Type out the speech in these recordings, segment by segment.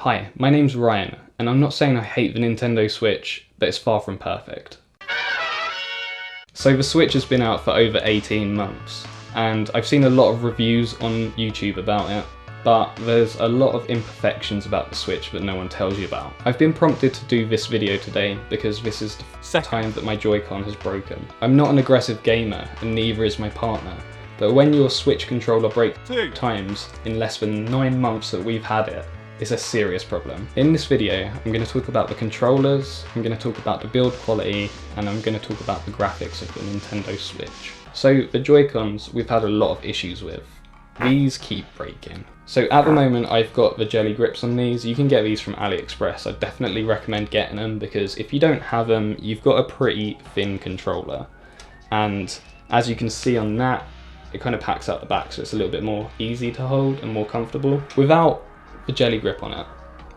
Hi, my name's Ryan, and I'm not saying I hate the Nintendo Switch, but it's far from perfect. So the Switch has been out for over 18 months, and I've seen a lot of reviews on YouTube about it, but there's a lot of imperfections about the Switch that no one tells you about. I've been prompted to do this video today because this is the second time that my Joy-Con has broken. I'm not an aggressive gamer, and neither is my partner, but when your Switch controller breaks 2 times in less than 9 months that we've had it, it's a serious problem. In this video, I'm going to talk about the controllers, I'm going to talk about the build quality, and I'm going to talk about the graphics of the Nintendo Switch. So the Joy-Cons we've had a lot of issues with. These keep breaking. So at the moment I've got the jelly grips on these. You can get these from AliExpress. I definitely recommend getting them because if you don't have them, you've got a pretty thin controller. And as you can see on that, it kind of packs out the back so it's a little bit more easy to hold and more comfortable. Without the jelly grip on it,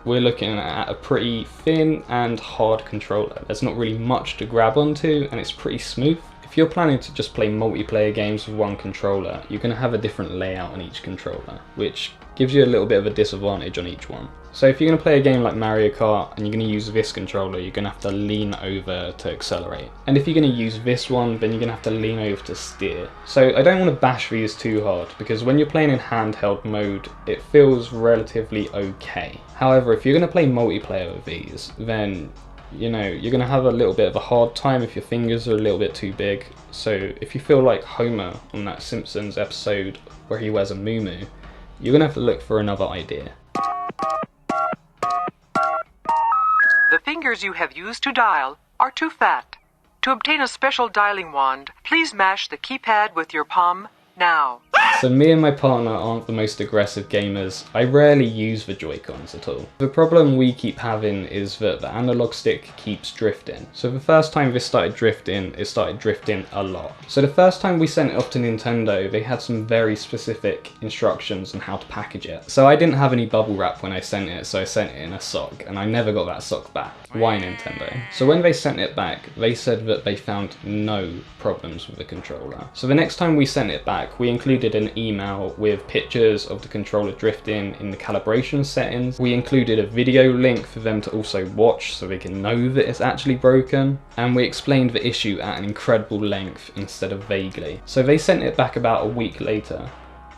we're looking at a pretty thin and hard controller. There's not really much to grab onto and it's pretty smooth. If you're planning to just play multiplayer games with one controller, you're going to have a different layout on each controller, which gives you a little bit of a disadvantage on each one. So if you're going to play a game like Mario Kart and you're going to use this controller, you're going to have to lean over to accelerate. And if you're going to use this one, then you're going to have to lean over to steer. So I don't want to bash these too hard, because when you're playing in handheld mode, it feels relatively okay. However, if you're going to play multiplayer with these, then you're going to have a little bit of a hard time if your fingers are a little bit too big. So if you feel like Homer on that Simpsons episode where he wears a muumuu, you're going to have to look for another idea. The fingers you have used to dial are too fat. To obtain a special dialing wand, please mash the keypad with your palm now. So me and my partner aren't the most aggressive gamers. I rarely use the Joy-Cons at all. The problem we keep having is that the analog stick keeps drifting. So the first time this started drifting, it started drifting a lot. So the first time we sent it off to Nintendo, they had some very specific instructions on how to package it. So I didn't have any bubble wrap when I sent it, so I sent it in a sock, and I never got that sock back. Why, Nintendo? So when they sent it back, they said that they found no problems with the controller. So the next time we sent it back, we included an email with pictures of the controller drifting in the calibration settings. We included a video link for them to also watch so they can know that it's actually broken. And we explained the issue at an incredible length instead of vaguely. So they sent it back about a week later.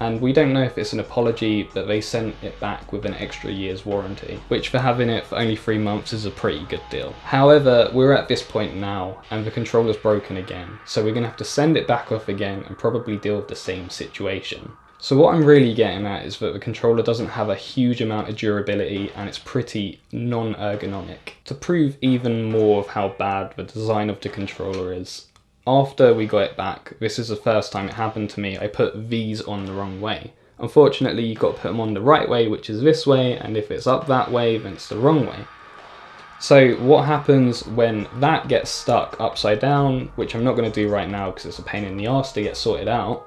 And we don't know if it's an apology, but they sent it back with an extra year's warranty, which for having it for only 3 months is a pretty good deal. However, we're at this point now, and the controller's broken again, so we're going to have to send it back off again and probably deal with the same situation. So what I'm really getting at is that the controller doesn't have a huge amount of durability and it's pretty non-ergonomic. To prove even more of how bad the design of the controller is, after we got it back, this is the first time it happened to me, I put these on the wrong way. Unfortunately, you've got to put them on the right way, which is this way, and if it's up that way, then it's the wrong way. So what happens when that gets stuck upside down, which I'm not going to do right now because it's a pain in the arse to get sorted out,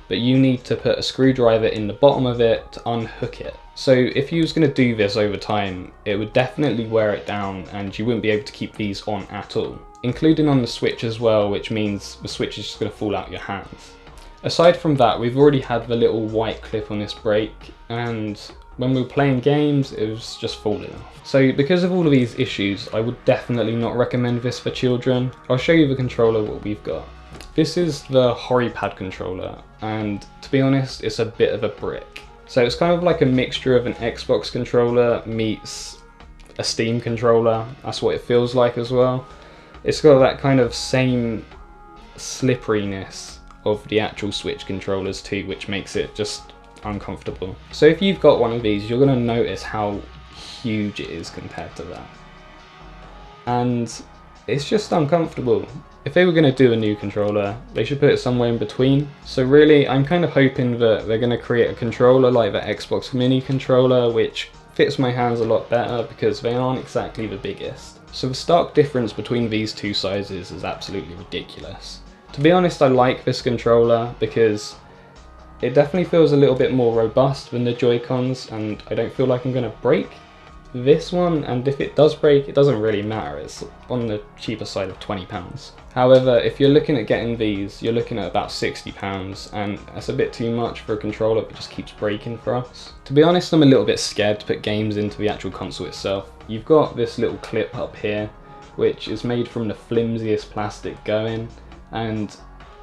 but you need to put a screwdriver in the bottom of it to unhook it. So if you was going to do this over time, it would definitely wear it down and you wouldn't be able to keep these on at all. Including on the Switch as well, which means the Switch is just going to fall out your hands. Aside from that, we've already had the little white clip on this break, and when we were playing games, it was just falling off. So because of all of these issues, I would definitely not recommend this for children. I'll show you the controller, what we've got. This is the HoriPad controller, and to be honest, it's a bit of a brick. So it's kind of like a mixture of an Xbox controller meets a Steam controller. That's what it feels like as well. It's got that kind of same slipperiness of the actual Switch controllers too, which makes it just uncomfortable. So if you've got one of these, you're going to notice how huge it is compared to that. And it's just uncomfortable. If they were going to do a new controller, they should put it somewhere in between. So really, I'm kind of hoping that they're going to create a controller like the Xbox Mini controller, which fits my hands a lot better because they aren't exactly the biggest. So the stark difference between these two sizes is absolutely ridiculous. To be honest, I like this controller because it definitely feels a little bit more robust than the Joy-Cons and I don't feel like I'm going to break. this one, and if it does break, it doesn't really matter. It's on the cheaper side of £20. However, if you're looking at getting these, you're looking at about £60, and that's a bit too much for a controller that just keeps breaking for us. To be honest, I'm a little bit scared to put games into the actual console itself. You've got this little clip up here, which is made from the flimsiest plastic going, and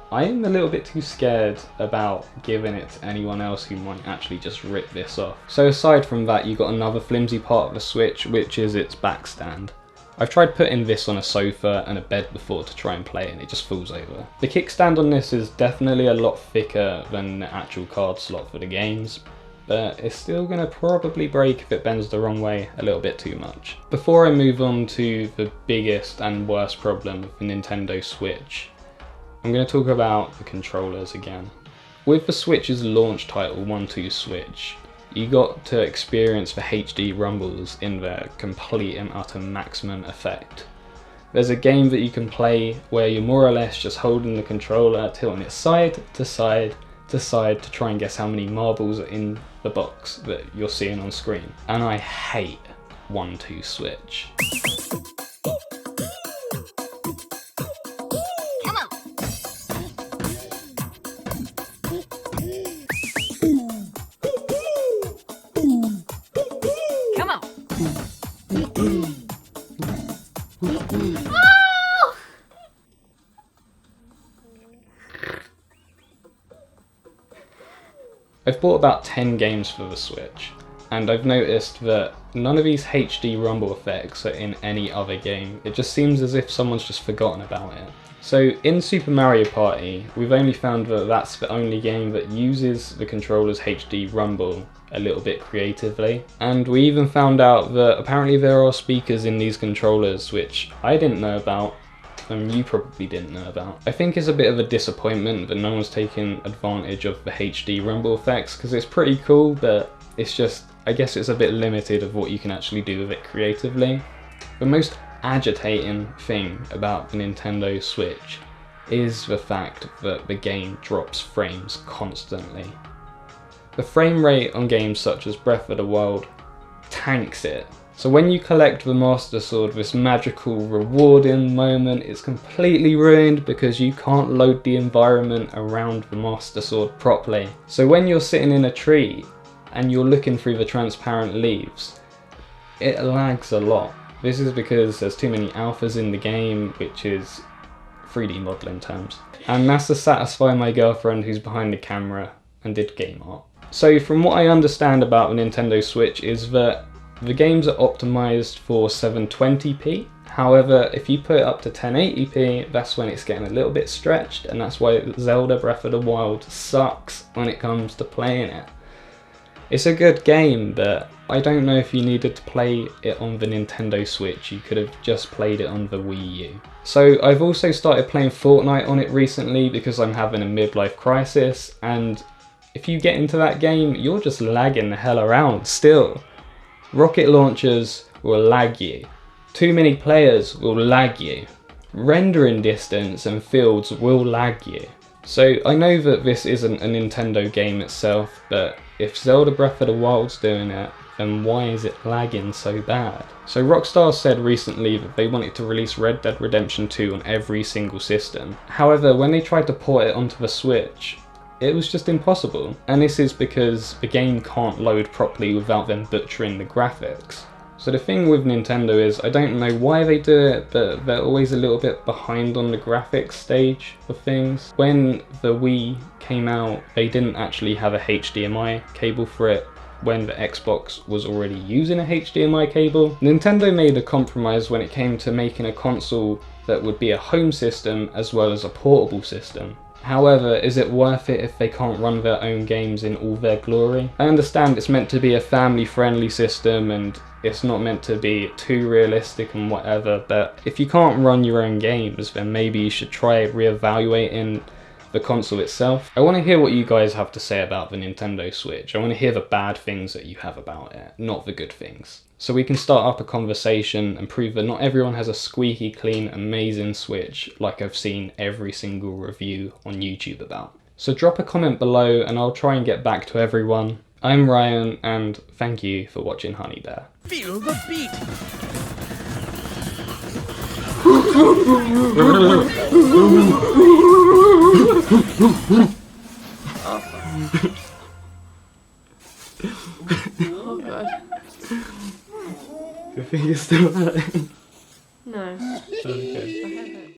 I'm a little bit too scared about giving it to anyone else who might actually just rip this off. So aside from that, you've got another flimsy part of the Switch, which is its back stand. I've tried putting this on a sofa and a bed before to try and play it, and it just falls over. The kickstand on this is definitely a lot thicker than the actual card slot for the games, but it's still going to probably break if it bends the wrong way a little bit too much. Before I move on to the biggest and worst problem of the Nintendo Switch, I'm going to talk about the controllers again. With the Switch's launch title 1-2 Switch, you got to experience the HD rumbles in their complete and utter maximum effect. There's a game that you can play where you're more or less just holding the controller, tilting it side to side to side to try and guess how many marbles are in the box that you're seeing on screen. And I hate 1-2 Switch. I've bought about 10 games for the Switch, and I've noticed that none of these HD rumble effects are in any other game. It just seems as if someone's just forgotten about it. So in Super Mario Party, we've only found that that's the only game that uses the controller's HD rumble a little bit creatively. And we even found out that apparently there are speakers in these controllers, which I didn't know about, and you probably didn't know about. I think it's a bit of a disappointment that no one's taken advantage of the HD rumble effects, because it's pretty cool, but it's just, I guess it's a bit limited of what you can actually do with it creatively. The most agitating thing about the Nintendo Switch is the fact that the game drops frames constantly. The frame rate on games such as Breath of the Wild tanks it. So when you collect the Master Sword, this magical rewarding moment is completely ruined because you can't load the environment around the Master Sword properly. So when you're sitting in a tree and you're looking through the transparent leaves, it lags a lot. This is because there's too many alphas in the game, which is 3D modelling terms. And that's to satisfy my girlfriend who's behind the camera and did game art. So from what I understand about the Nintendo Switch is that the games are optimised for 720p. However, if you put it up to 1080p, that's when it's getting a little bit stretched, and that's why Zelda Breath of the Wild sucks when it comes to playing it. It's a good game, but I don't know if you needed to play it on the Nintendo Switch. You could have just played it on the Wii U. So I've also started playing Fortnite on it recently because I'm having a midlife crisis, and if you get into that game, you're just lagging the hell around still. Rocket launchers will lag you. Too many players will lag you. Rendering distance and fields will lag you. So I know that this isn't a Nintendo game itself, but if Zelda Breath of the Wild's doing it, then why is it lagging so bad? So Rockstar said recently that they wanted to release Red Dead Redemption 2 on every single system. However, when they tried to port it onto the Switch, it was just impossible. And this is because the game can't load properly without them butchering the graphics. So the thing with Nintendo is, I don't know why they do it, but they're always a little bit behind on the graphics stage of things. When the Wii came out, they didn't actually have a HDMI cable for it, when the Xbox was already using a HDMI cable. Nintendo made a compromise when it came to making a console that would be a home system as well as a portable system. However, is it worth it if they can't run their own games in all their glory? I understand it's meant to be a family-friendly system and it's not meant to be too realistic and whatever, but if you can't run your own games, then maybe you should try reevaluating the console itself. I want to hear what you guys have to say about the Nintendo Switch. I want to hear the bad things that you have about it, not the good things. So we can start up a conversation and prove that not everyone has a squeaky clean, amazing Switch like I've seen every single review on YouTube about. So drop a comment below and I'll try and get back to everyone. I'm Ryan, and thank you for watching Honey Bear. Feel the beat! Oh god. Your finger's still hurting. No. Okay. I have it.